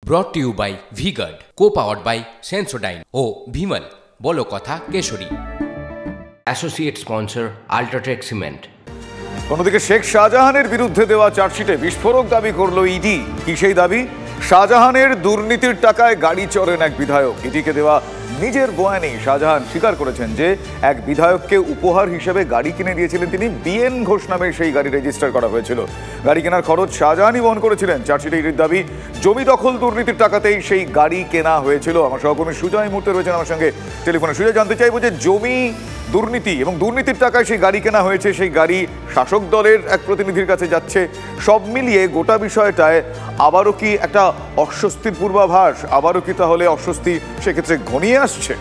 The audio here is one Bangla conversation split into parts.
Brought to you by V-Guard, co-powered by Sensodyne O Vimal বলো কথা কেশরী। Associate sponsor UltraTech cement. অন্যদিকে শেখ শাহজাহানের বিরুদ্ধে দেওয়া চার্জশিটে বিস্ফোরক দাবি করল ইডি। কি সেই দাবি? শাহজাহানের দুর্নীতির টাকায় গাড়ি চড়েন এক বিধায়ক। ইডিকে দেওয়া নিজের বয়ানে শাহজাহান স্বীকার করেছেন যে এক বিধায়ককে উপহার হিসেবে গাড়ি কিনে দিয়েছিলেন তিনি। বিএন ঘোষ নামে সেই গাড়ি রেজিস্টার করা হয়েছিল। গাড়ি কেনার খরচ শাহজাহানই বহন করেছিলেন। চার্জশিটে ইডির দাবি জমি দখল দুর্নীতির টাকাতেই সেই গাড়ি কেনা হয়েছিল। আমার সহকর্মী সুজয় মুহূর্তে রয়েছেন আমার সঙ্গে টেলিফোনে। সুজয়, জানতে চাইবো যে জমি দুর্নীতি এবং দুর্নীতির টাকায় সেই গাড়ি কেনা হয়েছে, সেই গাড়ি শাসক দলের এক প্রতিনিধির কাছে যাচ্ছে, সব মিলিয়ে গোটা বিষয়টায় আবারও কি একটা অস্বস্তির পূর্বাভাস, আবারও কি তাহলে অস্বস্তি সেক্ষেত্রে ঘনিয়ে আসছে?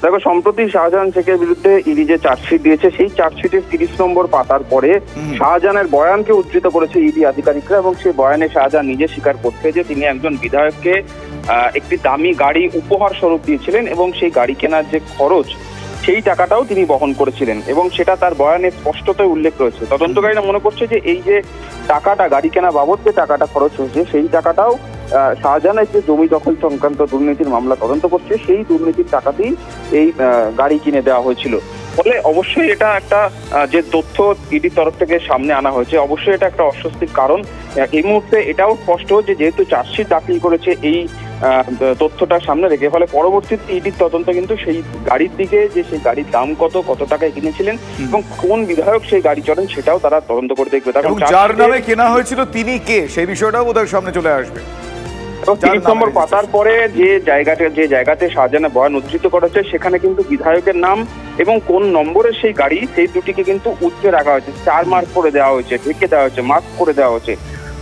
দেখো, সম্প্রতি শাহজাহান শেখের বিরুদ্ধে ইডি যে চার্জশিট দিয়েছে সেই চার্জশিটের 30 নম্বর পাতার পরে শাহজাহানের বয়ানকে উদ্ধৃত করেছে ইডি আধিকারিকরা এবং সেই বয়ানে শাহজাহান নিজে স্বীকার করছে যে তিনি একজন বিধায়ককে একটি দামি গাড়ি উপহার স্বরূপ দিয়েছিলেন এবং সেই গাড়ি কেনার যে খরচ সেই টাকাটাও তিনি বহন করেছিলেন এবং সেটা তার বয়ানে স্পষ্টতই উল্লেখ রয়েছে। তদন্তকারীরা মনে করছে যে এই যে টাকাটা গাড়ি কেনা বাবদ যে টাকাটা খরচ হয়েছে সেই টাকাটাও শাহজাহানের যে জমি দখল সংক্রান্ত দুর্নীতির মামলা তদন্ত করছে সেই দুর্নীতির টাকাতেই এই গাড়ি কিনে দেওয়া হয়েছিল। ফলে অবশ্যই এটা একটা যে তথ্য ইডির তরফ থেকে সামনে আনা হয়েছে, অবশ্যই এটা একটা অস্বস্তির কারণ। এই মুহূর্তে এটাও স্পষ্ট যে যেহেতু চার্জশিট দাখিল করেছে এই তথ্যটা সামনে রেখে, ফলে পরবর্তীতে ইডির তদন্ত কিন্তু সেই গাড়ির দিকে, যে সেই গাড়ির দাম কত টাকায় কিনেছিলেন এবং কোন বিধায়ক সেই গাড়ি চড়েন সেটাও তারা তদন্ত করে দেখবে। যার নামে কেনা হয়েছিল তিনি কে, সেই বিষয়টাও বোধহয় সামনে চলে আসবে। 30 নম্বর পাতার পরে যে জায়গাতে শাহজাহানের বয়ান উদ্ধৃত করেছে সেখানে কিন্তু বিধায়কের নাম এবং কোন নম্বরের সেই গাড়ি সেই দুটিকে কিন্তু উচ্চে রাখা হয়েছে, 4 মার্ক করে দেওয়া হয়েছে, ঢেকে দেওয়া হয়েছে, মার্ক করে দেওয়া হয়েছে।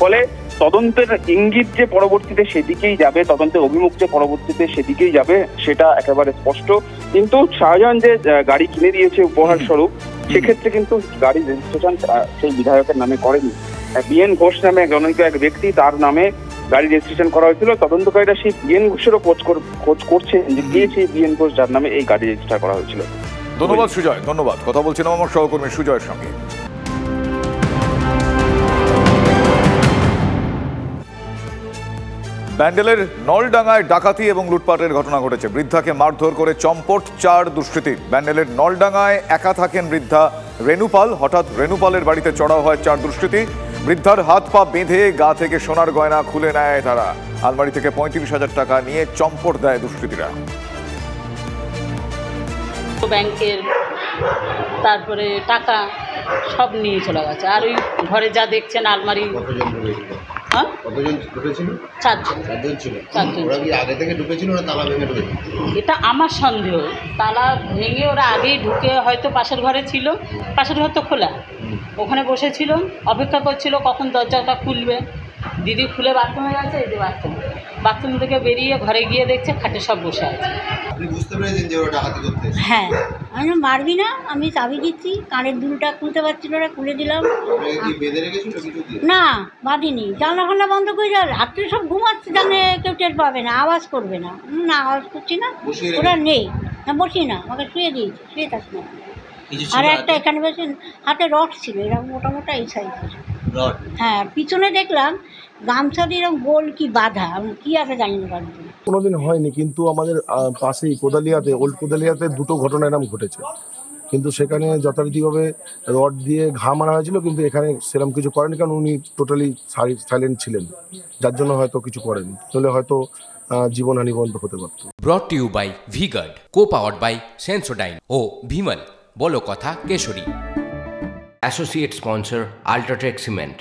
ফলে তদন্তের ইঙ্গিত যে পরবর্তীতে সেদিকেই যাবে, তদন্তের অভিমুখ যে পরবর্তীতে সেদিকেই যাবে সেটা একেবারে স্পষ্ট। কিন্তু শাহজাহান যে গাড়ি কিনে দিয়েছে উপহার স্বরূপ, সেক্ষেত্রে কিন্তু গাড়ি রেজিস্ট্রেশন সেই বিধায়কের নামে করেনি। বিএন ঘোষ নামে এক ব্যক্তি, তার নামে গাড়ি রেজিস্ট্রেশন করা হয়েছিল। তদন্তকারীরা সেই বিএন ঘোষেরও খোঁজ করছেন যে কে সেই বিএন ঘোষ যার নামে এই গাড়ি রেজিস্টার করা হয়েছিল। ধন্যবাদ সুজয়, ধন্যবাদ। কথা বলছিলাম আমার সহকর্মী সুজয়ের সঙ্গে। ব্যান্ডেলের নলডাঙ্গায় ডাকাতি এবং লুটপাটের ঘটনা ঘটেছে। বৃদ্ধাকে মারধর করে চম্পট 4 দুষ্কৃতী। ব্যান্ডেলের নলডাঙ্গায় একা থাকেন বৃদ্ধা রেণুপাল। হঠাৎ রেণুপালের বাড়িতে চড়াও হয় 4 দুষ্কৃতী। বৃদ্ধার হাত পা বেঁধে গা থেকে সোনার গয়না খুলে নেয় তারা। আলমারি থেকে 35,000 টাকা নিয়ে চম্পট দেয় দুষ্কৃতীরা। ব্যাংকের তারপরে টাকা সব নিয়ে চলে গেছে। আর ওই ঘরে যা দেখছেন আলমারি। এটা আমার সন্দেহ, তালা ভেঙে ওরা আগেই ঢুকে হয়তো পাশের ঘরে ছিল, পাশের ঘর তো খোলা, ওখানে বসেছিল, অপেক্ষা করছিল কখন দরজাটা খুলবে। দিদি খুলে বাথরুমে গেছে, এই যে বাথরুম থেকে বেরিয়ে ঘরে গিয়ে দেখছে খাটে সব বসে আছে। হ্যাঁ, আমি মারবি না, আমি চাবি দিচ্ছি, কানের দুলটা খুলতে পারছিল না, খুলে দিলাম। না, বাঁধিনি, জানলা ফান্না বন্ধ করে যাও, রাত্রে সব ঘুমাচ্ছে, জানে কেউ টের পাবে না, আওয়াজ করবে না। না, আওয়াজ করছি না, ওরা নেই, না বসি না, আমাকে শুয়ে দিয়েছি, শুয়ে থাকি না। আর একটা এখানে বসে হাতে রড ছিল, এরকম মোটামোটা এই সাইজের। হ্যাঁ, পিছনে দেখলাম গামছা দিয়ে এরকম গোল কি বাঁধা, কি আছে জানি না। কোনোদিন হয়নি, কিন্তু আমাদের পাশেই কোদালিয়াতে, ওল্ড কোদালিয়াতে 2টো ঘটনা এরকম ঘটেছে, কিন্তু সেখানে যথারীতিভাবে রড দিয়ে ঘা মারা হয়েছিল, কিন্তু এখানে সেরকম কিছু করেনি, কারণ উনি টোটালি সাইলেন্ট ছিলেন, যার জন্য হয়তো কিছু করেনি, তাহলে হয়তো জীবনহানি বন্ধ হতে পারত। Brought to you by V-Guard, co-powered by Sensodyne O Vimal বলো কথা কেশরী। Associate sponsor UltraTech cement.